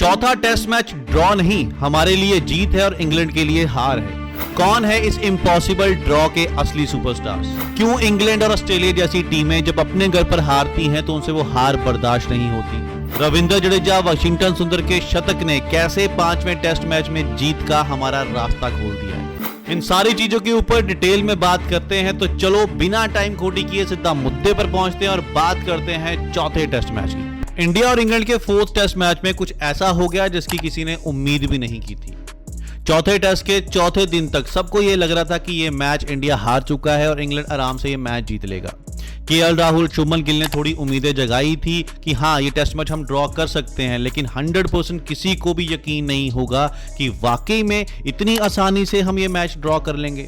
चौथा test match draw नहीं, हमारे लिए जीत है और इंग्लैंड के लिए हार है। कौन है इस इम्पॉसिबल ड्रॉ के असली सुपरस्टार्स? क्यों इंग्लैंड और ऑस्ट्रेलिया जैसी टीमें जब अपने घर पर हारती हैं तो उनसे वो हार बर्दाश्त नहीं होती? रविंद्र जडेजा, वाशिंगटन सुंदर के शतक ने कैसे 5वें टेस्ट मैच में जीत का हमारा रास्ता खोल दिया है? इन सारी चीजों के ऊपर डिटेल में बात करते हैं, तो चलो बिना टाइम खोटी किए सीधा मुद्दे पर पहुंचते हैं और बात करते हैं चौथे टेस्ट मैच की। इंडिया और इंग्लैंड के 4th टेस्ट मैच में कुछ ऐसा हो गया जिसकी किसी ने उम्मीद भी नहीं की थी। चौथे टेस्ट के चौथे दिन तक सबको यह लग रहा था कि यह मैच इंडिया हार चुका है और इंग्लैंड आराम से यह मैच जीत लेगा। केएल राहुल, शुभमन गिल ने थोड़ी उम्मीदें जगाई थी कि हाँ ये टेस्ट मैच हम ड्रॉ कर सकते हैं, लेकिन 100% किसी को भी यकीन नहीं होगा कि वाकई में इतनी आसानी से हम ये मैच ड्रॉ कर लेंगे।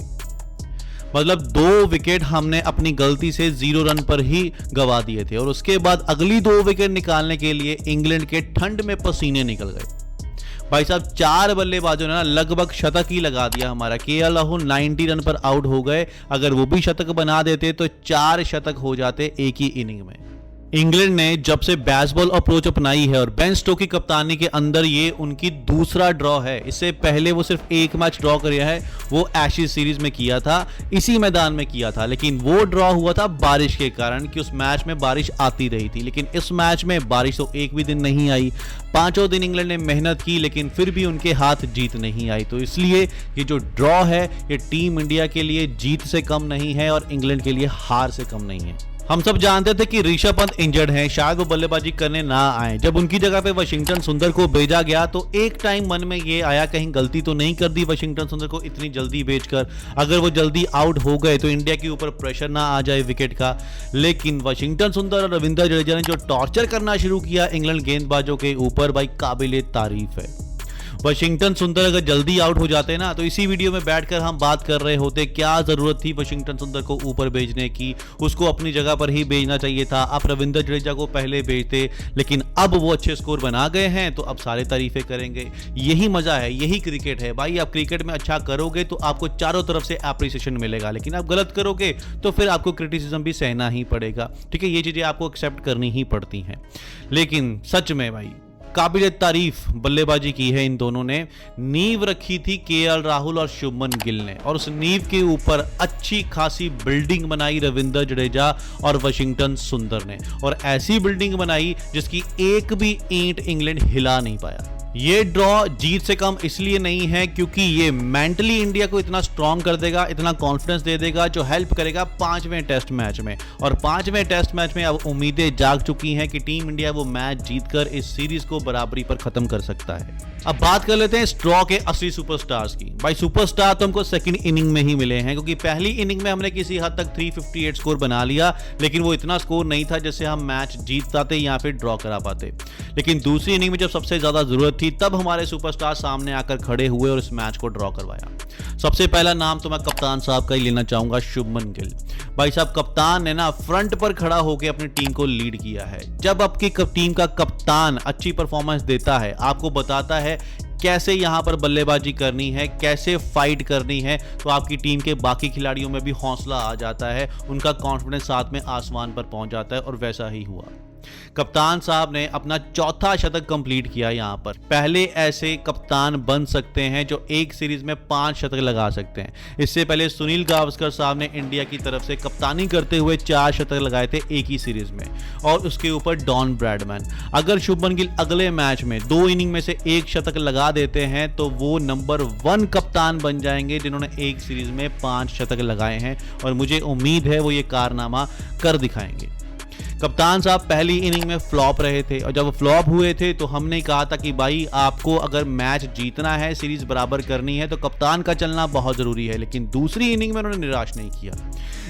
मतलब 2 विकेट हमने अपनी गलती से 0 रन पर ही गवा दिए थे और उसके बाद अगली 2 विकेट निकालने के लिए इंग्लैंड के ठंड में पसीने निकल गए। भाई साहब 4 बल्लेबाजों ने ना लगभग शतक ही लगा दिया हमारा। केएल राहुल 90 रन पर आउट हो गए, अगर वो भी शतक बना देते तो 4 शतक हो जाते एक ही इनिंग में। इंग्लैंड ने जब से बेसबॉल अप्रोच अपनाई है और बेन स्टोक्स की कप्तानी के अंदर ये उनकी दूसरा ड्रॉ है। इससे पहले वो सिर्फ 1 मैच ड्रॉ किया है, वो एशेज सीरीज में किया था, इसी मैदान में किया था, लेकिन वो ड्रॉ हुआ था बारिश के कारण कि उस मैच में बारिश आती रही थी। लेकिन इस मैच में बारिश तो एक भी दिन नहीं आई। 5 दिन इंग्लैंड ने मेहनत की लेकिन फिर भी उनके हाथ जीत नहीं आई। तो इसलिए ये जो ड्रॉ है ये टीम इंडिया के लिए जीत से कम नहीं है और इंग्लैंड के लिए हार से कम नहीं है। हम सब जानते थे कि ऋषभ पंत इंजर्ड हैं, शायद वो बल्लेबाजी करने ना आए। जब उनकी जगह पे वाशिंगटन सुंदर को भेजा गया तो एक टाइम मन में ये आया कहीं गलती तो नहीं कर दी वाशिंगटन सुंदर को इतनी जल्दी भेजकर। अगर वो जल्दी आउट हो गए तो इंडिया के ऊपर प्रेशर ना आ जाए विकेट का। लेकिन वाशिंगटन सुंदर और रविंद्र जडेजा ने जो टॉर्चर करना शुरू किया इंग्लैंड गेंदबाजों के ऊपर, भाई काबिले तारीफ है। वाशिंगटन सुंदर अगर जल्दी आउट हो जाते ना तो इसी वीडियो में बैठकर हम बात कर रहे होते क्या जरूरत थी वाशिंगटन सुंदर को ऊपर भेजने की, उसको अपनी जगह पर ही भेजना चाहिए था। आप रविंद्र जडेजा को पहले भेजते, लेकिन अब वो अच्छे स्कोर बना गए हैं तो अब सारे तारीफें करेंगे। यही मजा है, यही क्रिकेट है भाई। आप क्रिकेट में अच्छा करोगे तो आपको चारों तरफ से एप्रिसिएशन मिलेगा, लेकिन आप गलत करोगे तो फिर आपको क्रिटिसिज्म भी सहना ही पड़ेगा। ठीक है, ये चीजें आपको एक्सेप्ट करनी ही पड़ती हैं। लेकिन सच में भाई काबिले तारीफ बल्लेबाजी की है इन दोनों ने। नींव रखी थी केएल राहुल और शुभमन गिल ने और उस नींव के ऊपर अच्छी खासी बिल्डिंग बनाई रविंद्र जडेजा और वाशिंगटन सुंदर ने, और ऐसी बिल्डिंग बनाई जिसकी एक भी ईंट इंग्लैंड हिला नहीं पाया। ये ड्रॉ जीत से कम इसलिए नहीं है क्योंकि ये मेंटली इंडिया को इतना स्ट्रांग कर देगा, इतना कॉन्फिडेंस दे देगा जो हेल्प करेगा 5वें टेस्ट मैच में। और 5वें टेस्ट मैच में अब उम्मीदें जाग चुकी हैं कि टीम इंडिया वो मैच जीतकर इस सीरीज को बराबरी पर खत्म कर सकता है। अब बात कर लेते हैं इस ड्रॉ के असली सुपरस्टार्स की। भाई सुपरस्टार तो हमको सेकंड इनिंग में ही मिले हैं, क्योंकि पहली इनिंग में हमने किसी हद तक 358 स्कोर बना लिया, लेकिन वो इतना स्कोर नहीं था जिससे हम मैच जीत पाते या फिर ड्रॉ करा पाते। लेकिन दूसरी इनिंग में जब सबसे ज्यादा जरूरत थी तब हमारे सुपरस्टार सामने आकर खड़े हुए और इस मैच को ड्रॉ करवाया। सबसे पहला नाम तो मैं कप्तान साहब का ही लेना चाहूंगा, शुभमन गिल। भाई साहब कप्तान ने ना फ्रंट पर खड़ा होकर अपनी टीम को लीड किया है। जब आपकी टीम का कप्तान अच्छी परफॉर्मेंस देता है, आपको बताता है कैसे यहां पर बल्लेबाजी करनी है, कैसे फाइट करनी है, तो आपकी टीम के बाकी खिलाड़ियों में भी हौसला आ जाता है, उनका कॉन्फिडेंस साथ में आसमान पर पहुंच जाता है। और वैसा ही हुआ। कप्तान साहब ने अपना चौथा शतक कंप्लीट किया। यहां पर पहले ऐसे कप्तान बन सकते हैं जो एक सीरीज में 5 शतक लगा सकते हैं। इससे पहले सुनील गावस्कर साहब ने इंडिया की तरफ से कप्तानी करते हुए 4 शतक लगाए थे एक ही सीरीज में, और उसके ऊपर डॉन ब्रैडमैन। अगर शुभमन गिल अगले मैच में 2 इनिंग में से 1 शतक लगा देते हैं तो वो नंबर 1 कप्तान बन जाएंगे जिन्होंने एक सीरीज में 5 शतक लगाए हैं, और मुझे उम्मीद है वो ये कारनामा कर दिखाएंगे। कप्तान साहब पहली इनिंग में फ्लॉप रहे थे, और जब वो फ्लॉप हुए थे तो हमने कहा था कि भाई आपको अगर मैच जीतना है, सीरीज बराबर करनी है, तो कप्तान का चलना बहुत जरूरी है। लेकिन दूसरी इनिंग में उन्होंने निराश नहीं किया।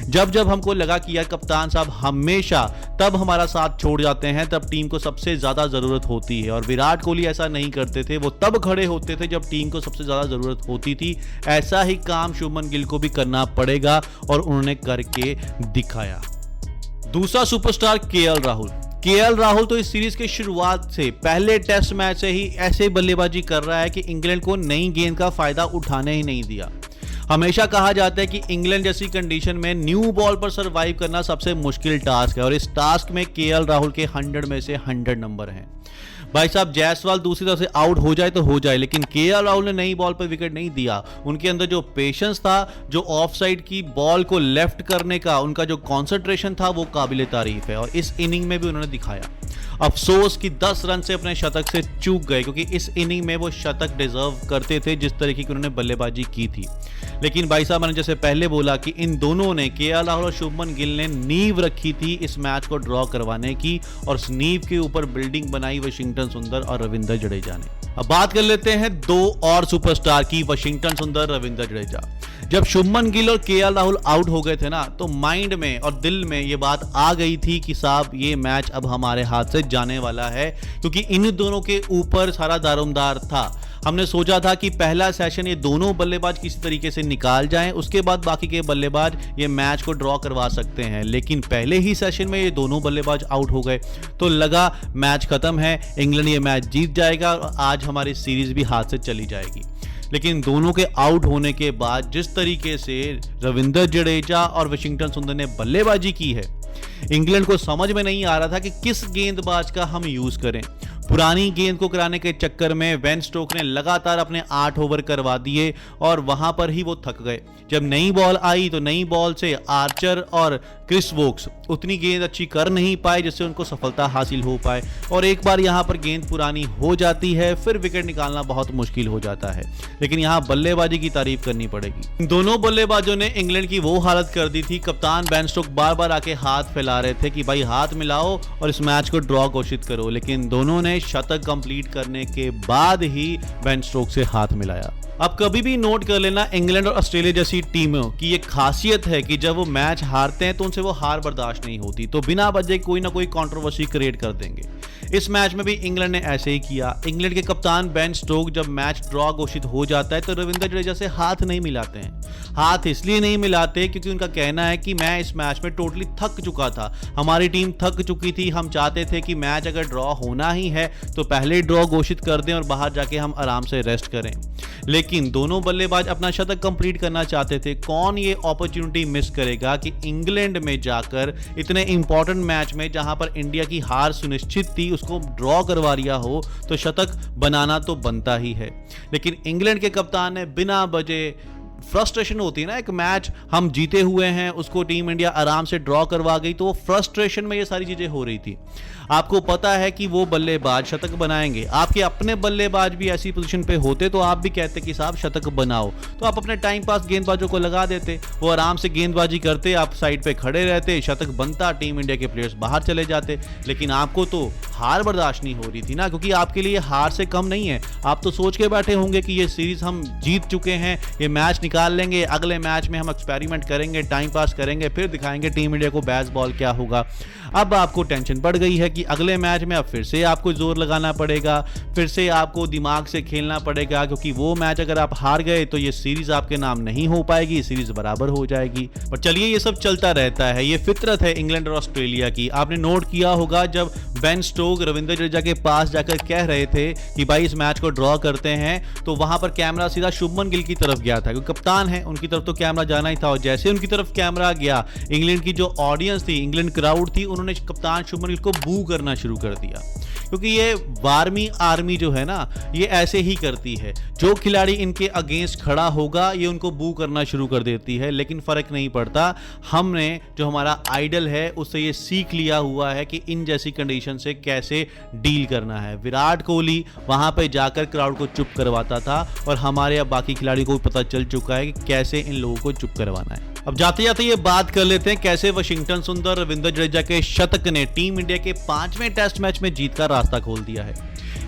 जब जब हमको लगा कि यार कप्तान साहब हमेशा तब हमारा साथ छोड़ जाते हैं तब टीम को सबसे ज्यादा जरूरत होती है, और विराट कोहली ऐसा नहीं करते थे, वो तब खड़े होते थे जब टीम को सबसे ज्यादा जरूरत होती थी। ऐसा ही काम शुभमन गिल को भी करना पड़ेगा और उन्होंने करके दिखाया। दूसरा superstar KL Rahul. KL Rahul तो इस सीरीज के शुरुआत से पहले टेस्ट मैच से ही ऐसे बल्लेबाजी कर रहा है कि इंग्लैंड को नई गेंद का फायदा उठाने ही नहीं दिया। हमेशा कहा जाता है कि इंग्लैंड जैसी कंडीशन में न्यू बॉल पर सरवाइव करना सबसे मुश्किल टास्क है, और इस टास्क में केएल राहुल के 100 में से 100 नंबर हैं। भाई साहब जायसवाल दूसरी तरफ से आउट हो जाए तो हो जाए, लेकिन केएल राहुल ने नई बॉल पर विकेट नहीं दिया। उनके अंदर जो पेशेंस था, जो ऑफ साइड की बॉल को लेफ्ट करने का उनका जो कॉन्सेंट्रेशन था, वो काबिले तारीफ है और इस इनिंग में भी उन्होंने दिखाया। अफसोस कि 10 रन से अपने शतक से चूक गए, क्योंकि इस इनिंग में वो शतक डिजर्व करते थे जिस तरीके की उन्होंने बल्लेबाजी की थी। लेकिन भाई साहब मैंने जैसे पहले बोला कि इन दोनों ने, केएल राहुल और शुभमन गिल ने नींव रखी थी इस मैच को ड्रॉ करवाने की, और उस नींव के ऊपर बिल्डिंग बनाई वशिंगटन सुंदर और रविंद्र जडेजा ने। अब बात कर लेते हैं दो और सुपरस्टार की, वशिंगटन सुंदर, रविंद्र जडेजा। जब शुभमन गिल और केएल राहुल आउट हो गए थे ना, तो माइंड में और दिल में ये बात आ गई थी कि साहब ये मैच अब हमारे हाथ से जाने वाला है, क्योंकि इन दोनों के ऊपर सारा दारोमदार था। हमने सोचा था कि पहला सेशन ये दोनों बल्लेबाज किसी तरीके से निकाल जाएं, उसके बाद बाकी के बल्लेबाज ये मैच को ड्रॉ करवा सकते हैं, लेकिन पहले ही सेशन में ये दोनों बल्लेबाज आउट हो गए, तो लगा मैच खत्म है, इंग्लैंड ये मैच जीत जाएगा और आज हमारी सीरीज भी हाथ से चली जाएगी। लेकिन दोनों के आउट होने के बाद जिस तरीके से रविंद्र जडेजा और वशिंगटन सुंदर ने बल्लेबाजी की है, इंग्लैंड को समझ में नहीं आ रहा था कि किस गेंदबाज का हम यूज करें। पुरानी गेंद को कराने के चक्कर में बेन स्टोक्स ने लगातार अपने 8 ओवर करवा दिए और वहां पर ही वो थक गए। जब नई बॉल आई तो नई बॉल से आर्चर और क्रिस वोक्स उतनी गेंद अच्छी कर नहीं पाए जिससे उनको सफलता हासिल हो पाए, और एक बार यहां पर गेंद पुरानी हो जाती है फिर विकेट निकालना बहुत मुश्किल हो जाता है। लेकिन यहां बल्लेबाजी की तारीफ करनी पड़ेगी। दोनों बल्लेबाजों ने इंग्लैंड की वो हालत कर दी थी, कप्तान बेन स्टोक्स बार बार आके हाथ फैला रहे थे कि भाई हाथ मिलाओ और इस मैच को ड्रॉ घोषित करो, लेकिन दोनों ने शतक कंप्लीट करने के बाद ही बेन स्टोक्स से हाथ मिलाया। अब कभी भी नोट कर लेना, इंग्लैंड और ऑस्ट्रेलिया जैसी टीमों की एक खासियत है कि जब वो मैच हारते हैं तो उनसे वो हार बर्दाश्त नहीं होती, तो बिना वजह कोई ना कोई कंट्रोवर्सी क्रिएट कर देंगे। इस मैच में भी इंग्लैंड ने ऐसे ही किया। इंग्लैंड के कप्तान बेन स्टोक्स जब मैच ड्रॉ घोषित हो जाता है तो रविंद्र जडेजा से हाथ नहीं मिलाते हैं। हाथ इसलिए नहीं मिलाते क्योंकि उनका कहना है कि मैं इस मैच में टोटली थक चुका था, हमारी टीम थक चुकी थी, हम चाहते थे कि मैच अगर ड्रॉ होना ही है तो पहले ड्रॉ घोषित कर दें और बाहर जाके हम आराम से रेस्ट करें। लेकिन दोनों बल्लेबाज अपना शतक कंप्लीट करना चाहते थे। कौन ये अपॉर्चुनिटी मिस करेगा कि इंग्लैंड में जाकर इतने इंपॉर्टेंट मैच में जहां पर इंडिया की हार सुनिश्चित थी उसको ड्रॉ करवा लिया हो, तो शतक बनाना तो बनता ही है। लेकिन इंग्लैंड के कप्तान ने बिना वजह, फ्रस्ट्रेशन होती है ना, एक मैच हम जीते हुए हैं उसको टीम इंडिया आराम से ड्रॉ करवा गई, तो वो फ्रस्ट्रेशन में ये सारी चीजें हो रही थी। आपको पता है कि वो बल्लेबाज शतक बनाएंगे, आपके अपने बल्लेबाज भी ऐसी पोजीशन पे होते तो आप भी कहते कि साहब शतक बनाओ, तो आप अपने टाइम पास गेंदबाजों को लगा देते, वो आराम से गेंदबाजी करते, आप साइड पे खड़े रहते, शतक बनता, टीम इंडिया के प्लेयर्स बाहर चले जाते। लेकिन आपको तो हार बर्दाश्त नहीं हो रही थी ना, क्योंकि आपके लिए हार से कम नहीं है। आप तो सोच के बैठे होंगे कि ये सीरीज हम जीत चुके हैं, ये मैच निकाल लेंगे, अगले मैच में हम एक्सपेरिमेंट करेंगे, टाइम पास करेंगे, फिर दिखाएंगे टीम इंडिया को बेसबॉल क्या होगा। अब आपको टेंशन बढ़ गई है कि अगले मैच में अब फिर से आपको जोर लगाना पड़ेगा, फिर से आपको दिमाग से खेलना पड़ेगा, क्योंकि वो मैच अगर आप हार गए तो ये सीरीज आपके नाम नहीं हो पाएगी, सीरीज बराबर हो जाएगी। पर चलिए ये सब चलता रहता है, ये फितरत है इंग्लैंड और ऑस्ट्रेलिया की। आपने नोट किया होगा जब बेन स्टोक्स रविंद्र जडेजा के पास जाकर कह रहे थे कि भाई इस मैच को ड्रॉ करते हैं, तो वहां पर कैमरा सीधा शुभमन गिल की तरफ गया था, क्योंकि कप्तान है उनकी तरफ तो कैमरा जाना ही था। और जैसे उनकी तरफ कैमरा गया, इंग्लैंड की जो ऑडियंस थी, इंग्लैंड क्राउड थी, उन्होंने कप्तान शुभमन गिल को बू करना शुरू कर दिया, क्योंकि ये वार्मी आर्मी जो है ना, ये ऐसे ही करती है। जो खिलाड़ी इनके अगेंस्ट खड़ा होगा ये उनको बू करना शुरू कर देती है, लेकिन फर्क नहीं पड़ता। हमने जो हमारा आइडल है उससे ये सीख लिया हुआ है कि इन जैसी कंडीशन से कैसे डील करना है। विराट कोहली वहां पे जाकर क्राउड को चुप करवाता था, और हमारे अब बाकी खिलाड़ियों को भी पता चल चुका है कि कैसे इन लोगों को चुप करवाना है। अब जाते जाते ये बात कर लेते हैं कैसे वशिंगटन सुंदर, रविंद्र जडेजा के शतक ने टीम इंडिया के 5वें टेस्ट मैच में जीत का रास्ता खोल दिया है।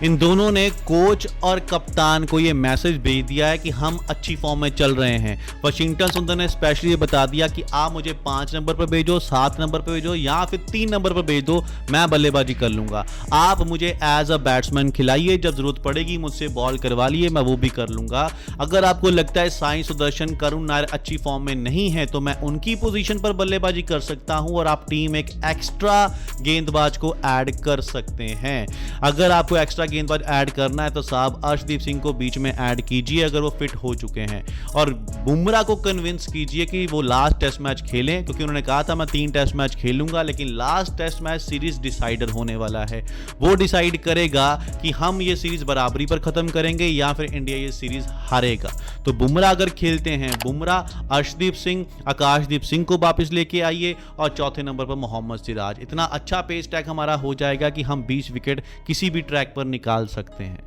इन दोनों ने कोच और कप्तान को ये मैसेज भेज दिया है कि हम अच्छी फॉर्म में चल रहे हैं। वशिंगटन सुंदर ने स्पेशली ये बता दिया कि आप मुझे 5 नंबर पर भेजो, 7 नंबर पर भेजो, या फिर 3 नंबर पर भेज दो, मैं बल्लेबाजी कर लूंगा। आप मुझे एज अ बैट्समैन खिलाइए, जब जरूरत पड़ेगी मुझसे बॉल करवा लिए, मैं वो भी कर लूंगा। अगर आपको लगता है साई सुदर्शन, करुण नायर अच्छी फॉर्म में नहीं है तो मैं उनकी पोजीशन पर बल्लेबाजी कर सकता हूं, और आप टीम एक एक्स्ट्रा गेंदबाज को ऐड कर सकते हैं। अगर आपको एक्स्ट्रा गेंदबाज ऐड करना है तो साहब अर्शदीप सिंह को बीच में ऐड कीजिए अगर वो फिट हो चुके हैं, और बुमराह को कन्विंस कीजिए कि वो लास्ट टेस्ट मैच खेलें, क्योंकि उन्होंने कहा था मैं 3 टेस्ट मैच खेलूंगा, लेकिन last test match series decider होने वाला है। वो डिसाइड करेगा कि हम ये सीरीज बराबरी पर खत्म करेंगे या फिर इंडिया ये सीरीज हारेगा। तो बुमराह अगर खेलते हैं, बुमराह, अर्शदीप सिंह, आकाशदीप सिंह को वापस लेके आइए, और चौथे नंबर पर मोहम्मद सिराज। इतना अच्छा पेस टैग हमारा हो जाएगा कि हम 20 विकेट किसी भी ट्रैक पर निकाल सकते हैं।